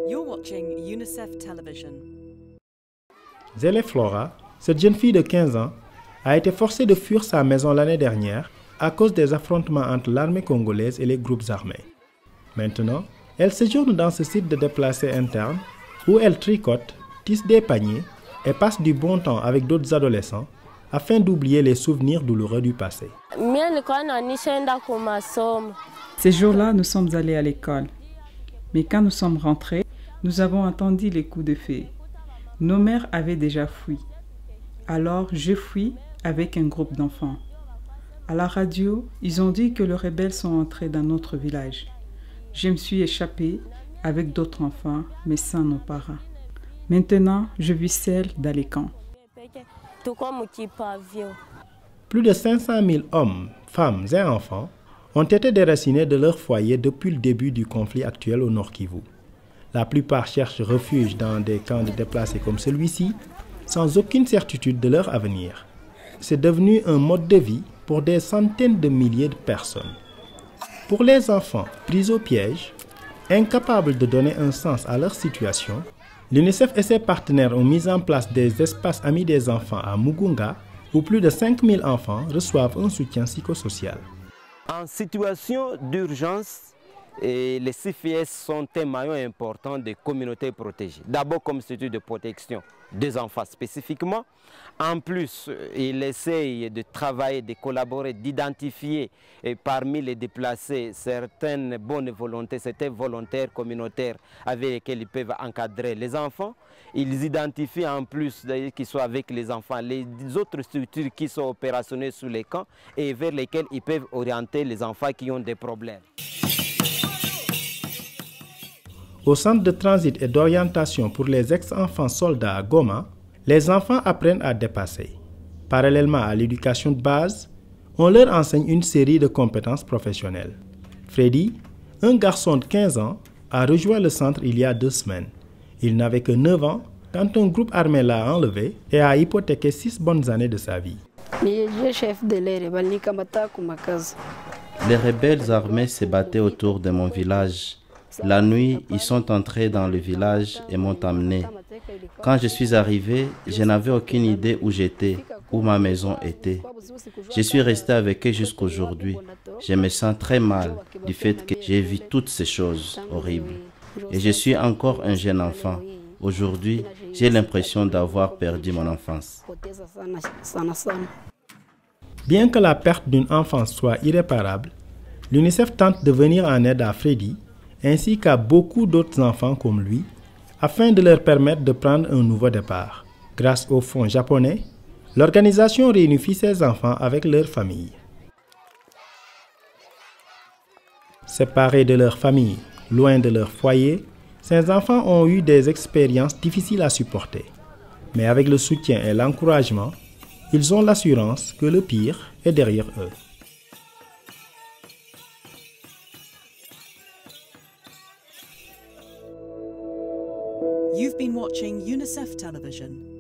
You're watching UNICEF Television. Zélé Flora, cette jeune fille de 15 ans, a été forcée de fuir sa maison l'année dernière à cause des affrontements entre l'armée congolaise et les groupes armés. Maintenant, elle séjourne dans ce site de déplacés internes où elle tricote, tisse des paniers et passe du bon temps avec d'autres adolescents afin d'oublier les souvenirs douloureux du passé. Ces jours-là, nous sommes allés à l'école. Mais quand nous sommes rentrés, nous avons entendu les coups de feu. Nos mères avaient déjà fui. Alors, je fuis avec un groupe d'enfants. À la radio, ils ont dit que les rebelles sont entrés dans notre village. Je me suis échappée avec d'autres enfants, mais sans nos parents. Maintenant, je vis seule dans les camps. Plus de 500 000 hommes, femmes et enfants ont été déracinés de leur foyer depuis le début du conflit actuel au Nord Kivu. La plupart cherchent refuge dans des camps de déplacés comme celui-ci, sans aucune certitude de leur avenir. C'est devenu un mode de vie pour des centaines de milliers de personnes. Pour les enfants pris au piège, incapables de donner un sens à leur situation, l'UNICEF et ses partenaires ont mis en place des espaces amis des enfants à Mugunga, où plus de 5000 enfants reçoivent un soutien psychosocial. En situation d'urgence, les CFS sont un maillon important des communautés protégées. D'abord comme structure de protection des enfants spécifiquement. En plus, ils essayent de travailler, de collaborer, d'identifier parmi les déplacés certaines bonnes volontés, certains volontaires communautaires avec lesquels ils peuvent encadrer les enfants. Ils identifient en plus qu'ils soient avec les enfants les autres structures qui sont opérationnelles sous les camps et vers lesquelles ils peuvent orienter les enfants qui ont des problèmes. Au centre de transit et d'orientation pour les ex-enfants soldats à Goma, les enfants apprennent à dépasser. Parallèlement à l'éducation de base, on leur enseigne une série de compétences professionnelles. Freddy, un garçon de 15 ans, a rejoint le centre il y a 2 semaines. Il n'avait que 9 ans quand un groupe armé l'a enlevé et a hypothéqué 6 bonnes années de sa vie. Les rebelles armés se battaient autour de mon village. La nuit, ils sont entrés dans le village et m'ont emmené. Quand je suis arrivé, je n'avais aucune idée où j'étais, où ma maison était. Je suis resté avec eux jusqu'aujourd'hui. Je me sens très mal du fait que j'ai vu toutes ces choses horribles. Et je suis encore un jeune enfant. Aujourd'hui, j'ai l'impression d'avoir perdu mon enfance. Bien que la perte d'une enfance soit irréparable, l'UNICEF tente de venir en aide à Freddy ainsi qu'à beaucoup d'autres enfants comme lui, afin de leur permettre de prendre un nouveau départ. Grâce au fonds japonais, l'organisation réunifie ces enfants avec leurs familles. Séparés de leur famille, loin de leur foyer, ces enfants ont eu des expériences difficiles à supporter. Mais avec le soutien et l'encouragement, ils ont l'assurance que le pire est derrière eux. You've been watching UNICEF Television.